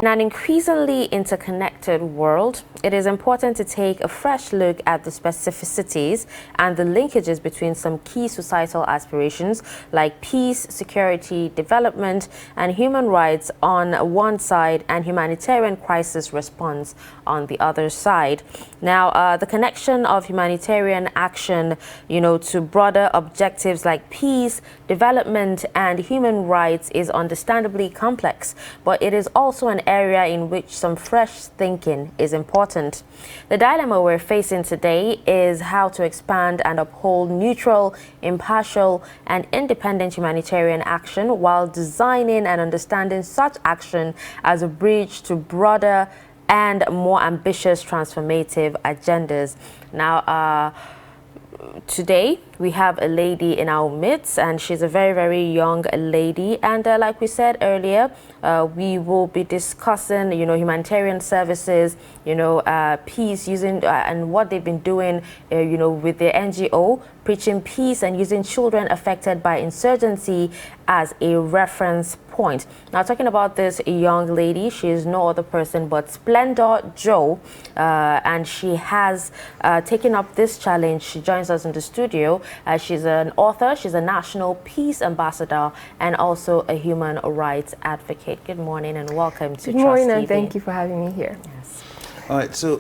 In an increasingly interconnected world, it is important to take a fresh look at the specificities and the linkages between some key societal aspirations like peace, security, development, and human rights on one side and humanitarian crisis response on the other side. Now, the connection of humanitarian action, to broader objectives like peace, development, and human rights is understandably complex, but it is also an area in which some fresh thinking is important. The dilemma we're facing today is how to expand and uphold neutral, impartial, and independent humanitarian action while designing and understanding such action as a bridge to broader and more ambitious transformative agendas. Now, today we have a lady in our midst, and she's a very, very young lady, and like we said earlier, we will be discussing humanitarian services, peace, using and what they've been doing with the NGO, preaching peace and using children affected by insurgency as a reference point. Now, talking about this young lady, she is no other person but Splendor Joe, and she has taken up this challenge. She joins us in the studio. She's an author, she's a national peace ambassador, and also a human rights advocate. Good morning and welcome to Trust TV. Good morning, and thank you for having me here. Yes. All right, so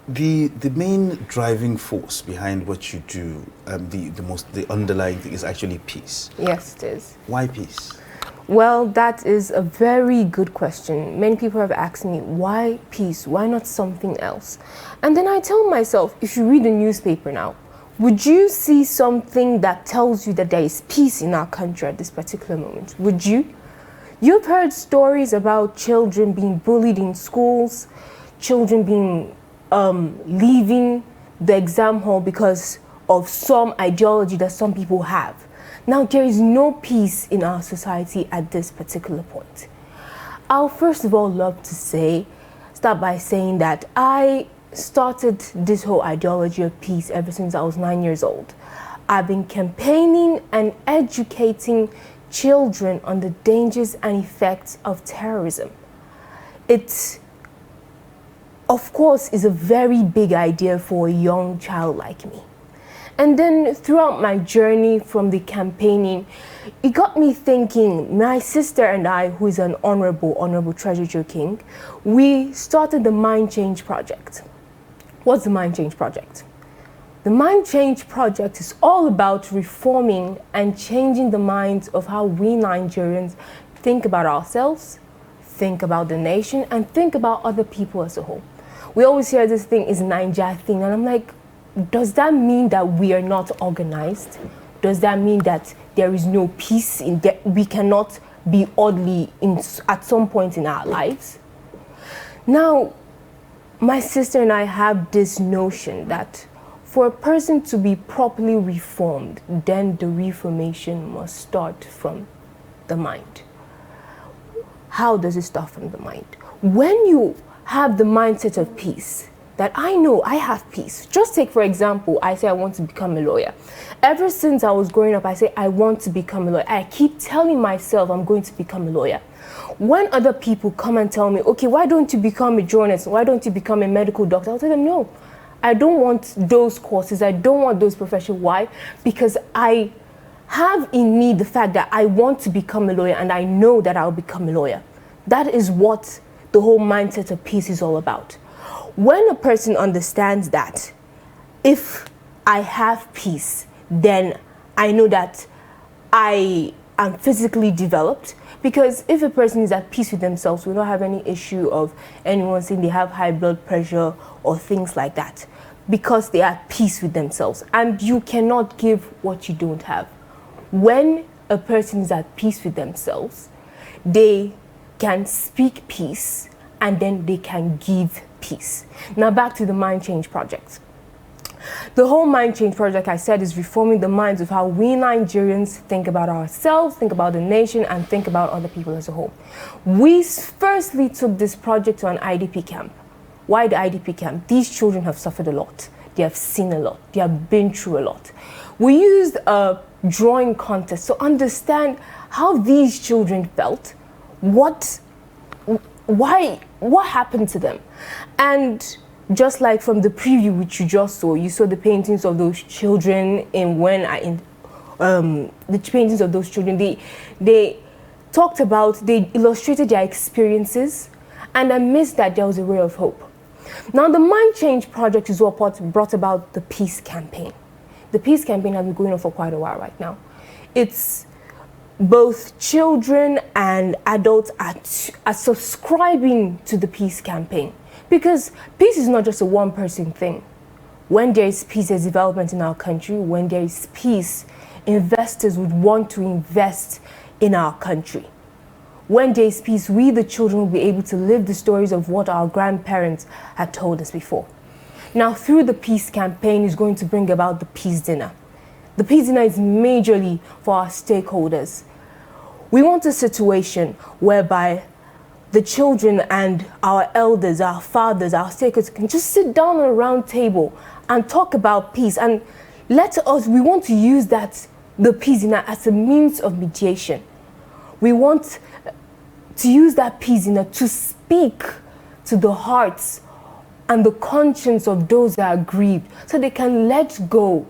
the main driving force behind what you do, the underlying thing is actually peace. Yes, it is. Why peace? Well, that is a very good question. Many people have asked me, why peace? Why not something else? And then I tell myself, if you read the newspaper now, would you see something that tells you that there is peace in our country at this particular moment? Would you? You've heard stories about children being bullied in schools, children being leaving the exam hall because of some ideology that some people have. Now, there is no peace in our society at this particular point. I'll first of all love to start by saying that I started this whole ideology of peace ever since I was 9 years old. I've been campaigning and educating children on the dangers and effects of terrorism. It, of course, is a very big idea for a young child like me. And then throughout my journey from the campaigning, it got me thinking. My sister and I, who is an Honorable Treasure Joe King, we started the Mind Change Project. What's the Mind Change Project? The Mind Change Project is all about reforming and changing the minds of how we Nigerians think about ourselves, think about the nation, and think about other people as a whole. We always hear this thing is a Niger thing, and I'm like, does that mean that we are not organized? Does that mean that there is no peace in that we cannot be orderly at some point in our lives? Now, my sister and I have this notion that for a person to be properly reformed, then the reformation must start from the mind. How does it start from the mind? When you have the mindset of peace, that I know I have peace. Just take, for example, I say I want to become a lawyer. Ever since I was growing up, I say I want to become a lawyer. I keep telling myself I'm going to become a lawyer. When other people come and tell me, okay, why don't you become a journalist? Why don't you become a medical doctor? I'll tell them, no, I don't want those courses. I don't want those professions. Why? Because I have in me the fact that I want to become a lawyer, and I know that I'll become a lawyer. That is what the whole mindset of peace is all about. When a person understands that if I have peace, then I know that I am physically developed. Because if a person is at peace with themselves, we don't have any issue of anyone saying they have high blood pressure or things like that, because they are at peace with themselves. And you cannot give what you don't have. When a person is at peace with themselves, they can speak peace, and then they can give peace. Now back to the Mind Change Project. The whole Mind Change Project, I said, is reforming the minds of how we Nigerians think about ourselves, think about the nation, and think about other people as a whole. We firstly took this project to an IDP camp. Why the IDP camp? These children have suffered a lot. They have seen a lot. They have been through a lot. We used a drawing contest to understand how these children felt, what what happened to them? And just like from the preview which you just saw, you saw the paintings of those children, and the paintings of those children, they talked about, they illustrated their experiences, and amidst that there was a ray of hope. Now the Mind Change Project is what brought about the Peace Campaign. The Peace Campaign has been going on for quite a while right now. It's both children and adults are subscribing to the Peace Campaign, because peace is not just a one-person thing. When there is peace, there's development in our country. When there is peace, investors would want to invest in our country. When there is peace, we, the children, will be able to live the stories of what our grandparents had told us before. Now, through the Peace Campaign is going to bring about the Peace Dinner. The Peace Dinner is majorly for our stakeholders. We want a situation whereby the children and our elders, our fathers, our stakeholders can just sit down on a round table and talk about peace. And we want to use the Peace Dinner as a means of mediation. We want to use that Peace Dinner to speak to the hearts and the conscience of those that are grieved, so they can let go,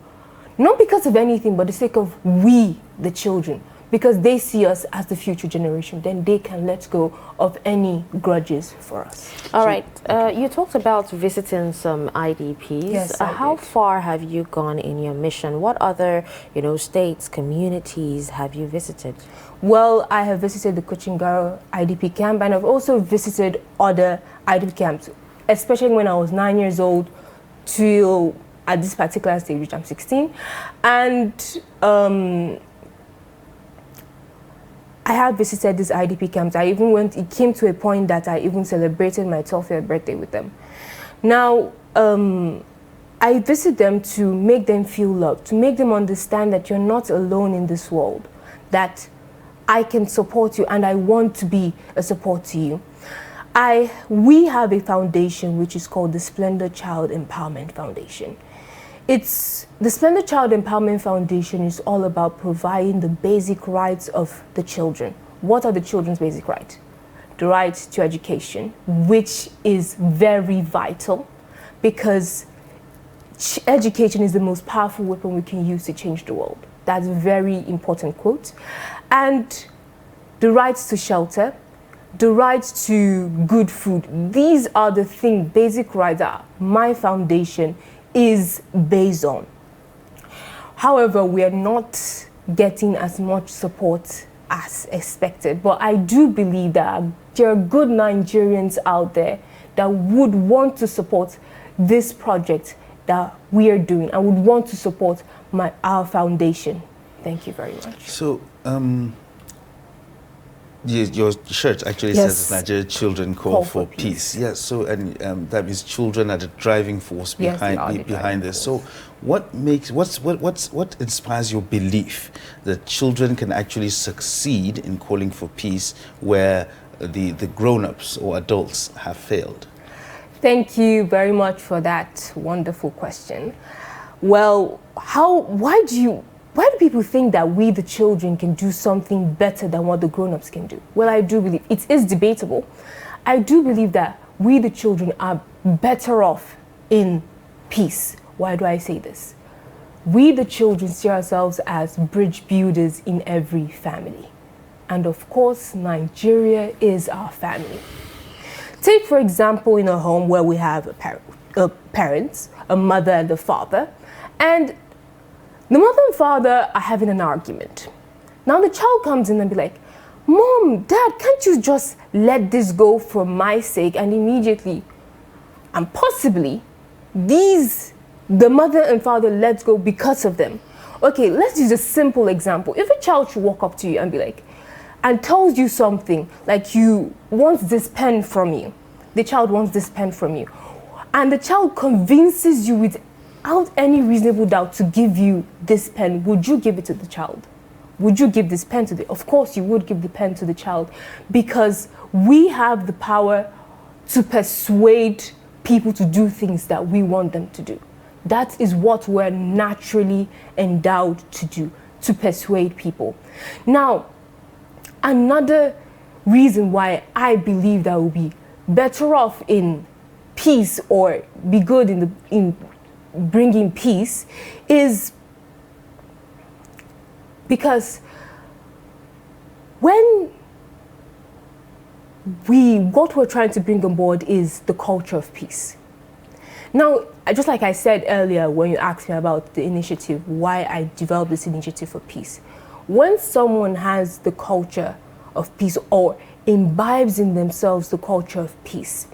not because of anything, but the sake of we, the children, because they see us as the future generation. Then they can let go of any grudges for us. All right. You talked about visiting some IDPs. Yes, how far have you gone in your mission? What other, states, communities have you visited? Well, I have visited the Kuchingaro IDP camp, and I've also visited other IDP camps, especially when I was 9 years old till at this particular stage, which I'm 16. And I have visited these IDP camps. It came to a point that I even celebrated my 12th birthday with them. Now, I visit them to make them feel loved, to make them understand that you're not alone in this world, that I can support you and I want to be a support to you. We have a foundation which is called the Splendor Child Empowerment Foundation. The Splendor Child Empowerment Foundation is all about providing the basic rights of the children. What are the children's basic rights? The right to education, which is very vital, because education is the most powerful weapon we can use to change the world. That's a very important quote. And the rights to shelter, the right to good food. These are the basic rights that my foundation is based on. However, we are not getting as much support as expected, but I do believe that there are good Nigerians out there that would want to support this project that we are doing and would want to support our foundation. Thank you very much. So, your shirt actually says Nigeria Children Call for Peace. Yes, so that means children are the driving force behind this. So, what inspires your belief that children can actually succeed in calling for peace where the grown-ups or adults have failed? Thank you very much for that wonderful question. Well, why do people think that we, the children, can do something better than what the grown-ups can do? Well, I do believe, it is debatable. I do believe that we, the children, are better off in peace. Why do I say this? We, the children, see ourselves as bridge builders in every family. And of course, Nigeria is our family. Take, for example, in a home where we have parents, a mother and a father, and the mother and father are having an argument. Now the child comes in and be like, Mom, Dad, can't you just let this go for my sake? And immediately, and possibly, the mother and father lets go because of them. Okay, let's use a simple example. If a child should walk up to you and be like, and tells you something, like you want this pen from you, the child wants this pen from you, and the child convinces you without any reasonable doubt to give you this pen, would you give it to the child? Would you give this pen to Of course you would give the pen to the child, because we have the power to persuade people to do things that we want them to do. That is what we're naturally endowed to do, to persuade people. Now, another reason why I believe that we'll be better off in peace or be good in bringing peace is because what we're trying to bring on board is the culture of peace. Now, just like I said earlier when you asked me about the initiative, why I developed this initiative for peace. When someone has the culture of peace or imbibes in themselves the culture of peace,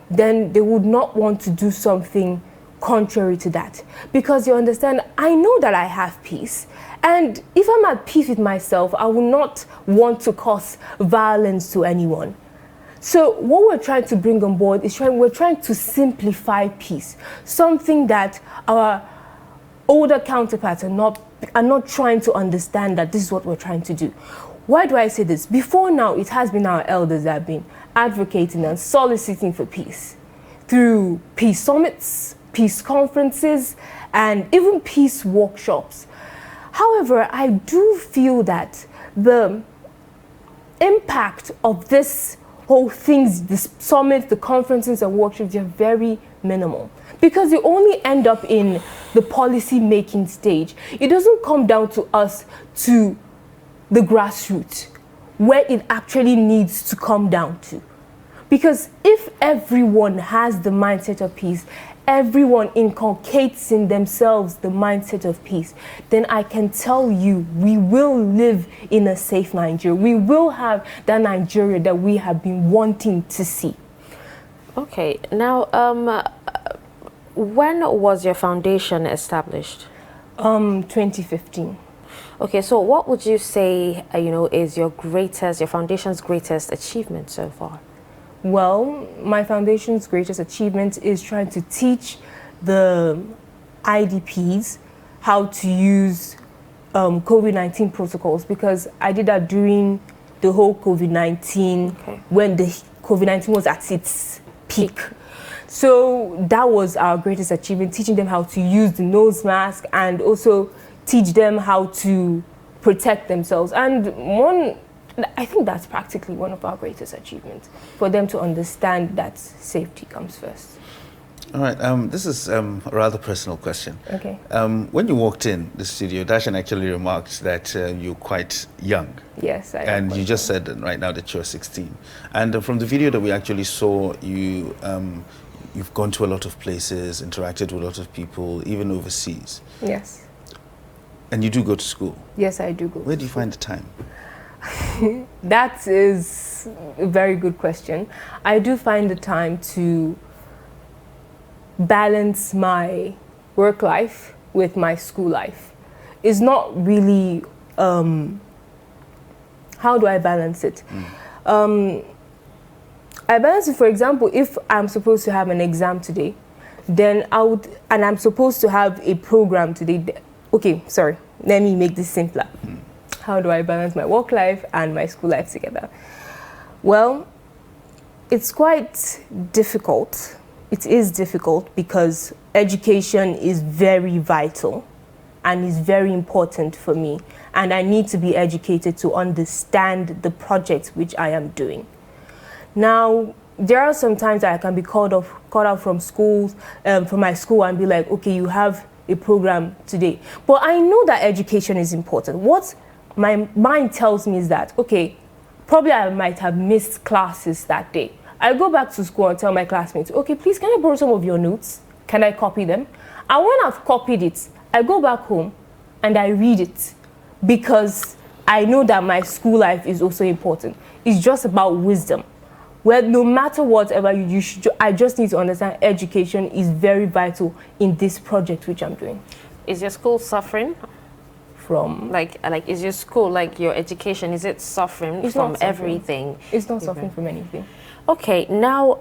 then they would not want to do something contrary to that. Because you understand, I know that I have peace. And if I'm at peace with myself, I will not want to cause violence to anyone. So what we're trying to bring on board is we're trying to simplify peace, something that our older counterparts are not trying to understand that this is what we're trying to do. Why do I say this? Before now, it has been our elders that have been advocating and soliciting for peace through peace summits, peace conferences, and even peace workshops. However, I do feel that the impact of this whole things, the summits, the conferences and workshops, they're very minimal because you only end up in the policy making stage. It doesn't come down to us, to the grassroots, where it actually needs to come down to. Because if everyone has the mindset of peace, everyone inculcates in themselves the mindset of peace, then I can tell you we will live in a safe Nigeria. We will have that Nigeria that we have been wanting to see. Okay, now when was your foundation established? 2015. Okay, so what would you say, is your foundation's greatest achievement so far? Well, my foundation's greatest achievement is trying to teach the IDPs how to use COVID-19 protocols, because I did that during the whole COVID-19, when the COVID-19 was at its peak. So that was our greatest achievement, teaching them how to use the nose mask and also teach them how to protect themselves. And I think that's practically one of our greatest achievements, for them to understand that safety comes first. All right, this is a rather personal question. Okay. When you walked in the studio, Dashan actually remarked that you're quite young. Yes, I am. And you just said right now that you're 16. And from the video that we actually saw, you've gone to a lot of places, interacted with a lot of people, even overseas. Yes. And you do go to school? Yes, I do go. Where do you find the time? That is a very good question. I do find the time to balance my work life with my school life. It's not really, how do I balance it? I balance it, for example, if I'm supposed to have an exam today, then and I'm supposed to have a program today. Okay, sorry, let me make this simpler. How do I balance my work life and my school life together? Well, it's quite difficult. It is difficult because education is very vital and is very important for me. And I need to be educated to understand the project which I am doing. Now, there are some times that I can be called out from schools, from my school, and be like, okay, you have a program today. But I know that education is important. What my mind tells me is that, okay, probably I might have missed classes that day. I go back to school and tell my classmates, okay, please, can I borrow some of your notes? Can I copy them? And when I've copied it, I go back home and I read it, because I know that my school life is also important. It's just about wisdom. Well, no matter whatever you should, I just need to understand education is very vital in this project which I'm doing. Is your school suffering? From like is your school, like your education, is it suffering from everything? It's not suffering from anything. Okay, now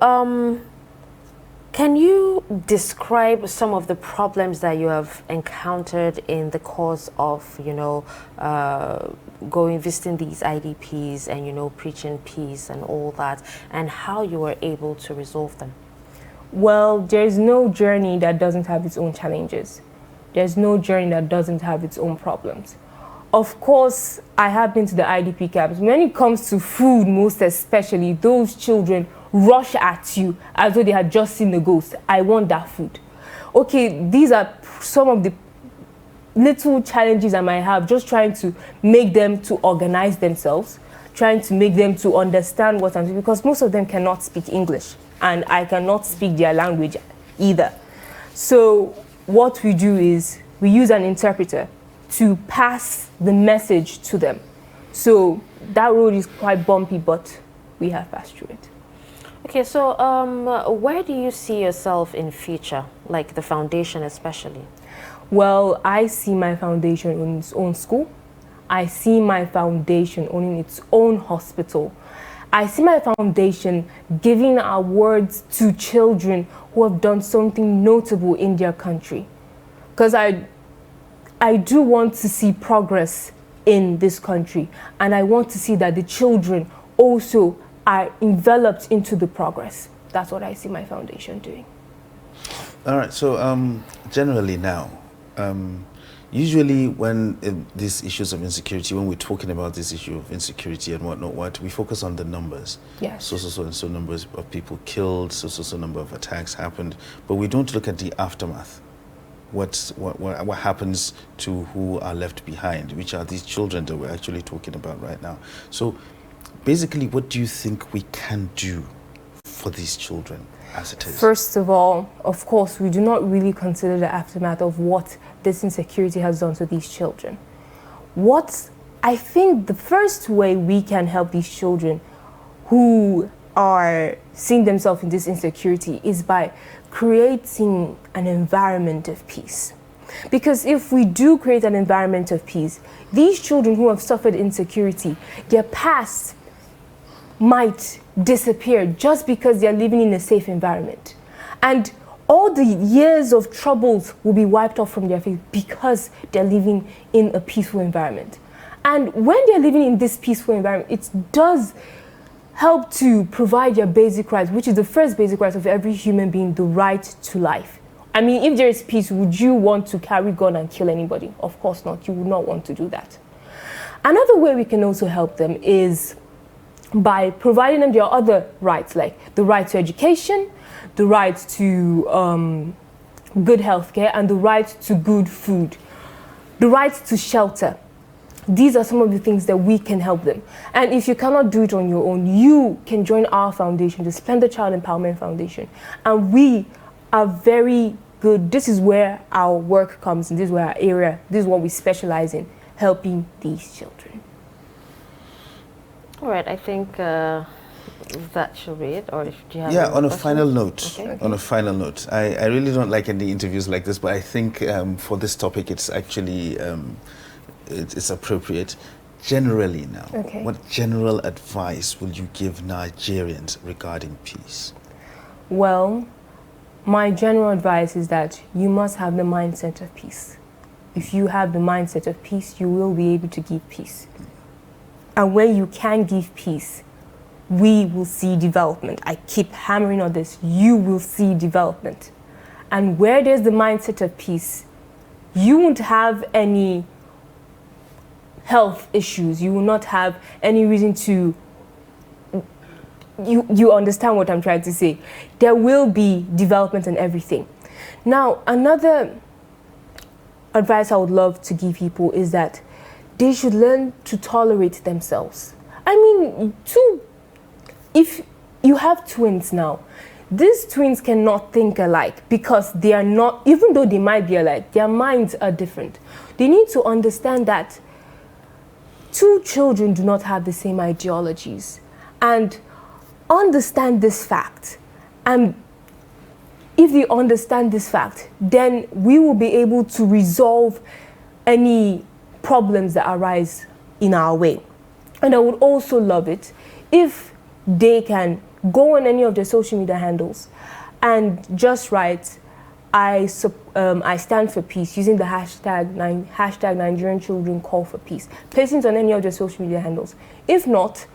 can you describe some of the problems that you have encountered in the course of visiting these IDPs and preaching peace and all that, and how you were able to resolve them? Well, there's no journey that doesn't have its own challenges. There's no journey that doesn't have its own problems. of course, I have been to the IDP camps. When it comes to food, most especially, those children rush at you as though they had just seen the ghost. I want that food. Okay, these are some of the little challenges I might have, just trying to make them to organize themselves, trying to make them to understand what I'm doing, because most of them cannot speak English and I cannot speak their language either. So what we do is we use an interpreter to pass the message to them. So that road is quite bumpy, but we have passed through it. Okay, so where do you see yourself in future, like the foundation especially? Well, I see my foundation in its own school. I see my foundation owning its own hospital. I see my foundation giving awards to children who have done something notable in their country. Because I do want to see progress in this country, and I want to see that the children also are enveloped into the progress. That's what I see my foundation doing. All right, so generally now, usually when these issues of insecurity, when we're talking about this issue of insecurity and whatnot, we focus on the numbers. Yes. So numbers of people killed, so number of attacks happened, but we don't look at the aftermath. What happens to who are left behind, which are these children that we're actually talking about right now. So basically, what do you think we can do for these children as it is? First of all, of course, we do not really consider the aftermath of what this insecurity has done to these children. What I think the first way we can help these children who are seeing themselves in this insecurity is by creating an environment of peace. Because if we do create an environment of peace, these children who have suffered insecurity, their past might disappear just because they're living in a safe environment. And all the years of troubles will be wiped off from their face because they're living in a peaceful environment. And when they're living in this peaceful environment, it does help to provide their basic rights, which is the first basic right of every human being, the right to life. I mean, if there is peace, would you want to carry gun and kill anybody? Of course not. You would not want to do that. Another way we can also help them is by providing them their other rights, like the right to education, the right to good health care, and the right to good food, the right to shelter. These are some of the things that we can help them. And if you cannot do it on your own, you can join our foundation, the Splendid Child Empowerment Foundation. And we are very good. This is where our work comes in. This is where our area, this is what we specialize in, helping these children. All right, I think that should be it. Or if do you have on a final note, okay. On a final note, I really don't like any interviews like this, but I think for this topic, it's actually it's appropriate. Generally now, what general advice will you give Nigerians regarding peace? Well, my general advice is that you must have the mindset of peace. If you have the mindset of peace, you will be able to give peace. And when you can give peace, we will see development. I keep hammering on this. You will see development. And where there's the mindset of peace, you won't have any health issues. You will not have any reason to, you understand what I'm trying to say. There will be development and everything. Now, another advice I would love to give people is that they should learn to tolerate themselves. I mean, if you have twins now, these twins cannot think alike because they are not, even though they might be alike, their minds are different. They need to understand that two children do not have the same ideologies, and understand this fact. And if they understand this fact, then we will be able to resolve any problems that arise in our way. And I would also love it if they can go on any of their social media handles and just write, I stand for peace, using the hashtag Nigerian children call for peace. Place it on any of their social media handles. If not,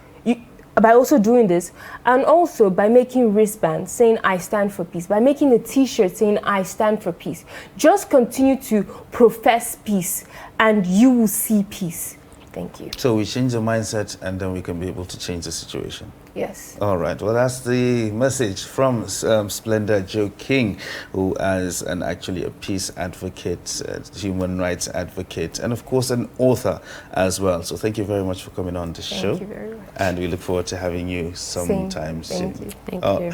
by also doing this, and also by making wristbands saying I stand for peace, by making a t-shirt saying I stand for peace. Just continue to profess peace and you will see peace. Thank you. So we change the mindset and then we can be able to change the situation. Yes. All right. Well, that's the message from Splendor Joe King, who is actually a peace advocate, human rights advocate, and of course an author as well. So thank you very much for coming on the show. Thank you very much. And we look forward to having you sometime soon. Thank you. Thank you.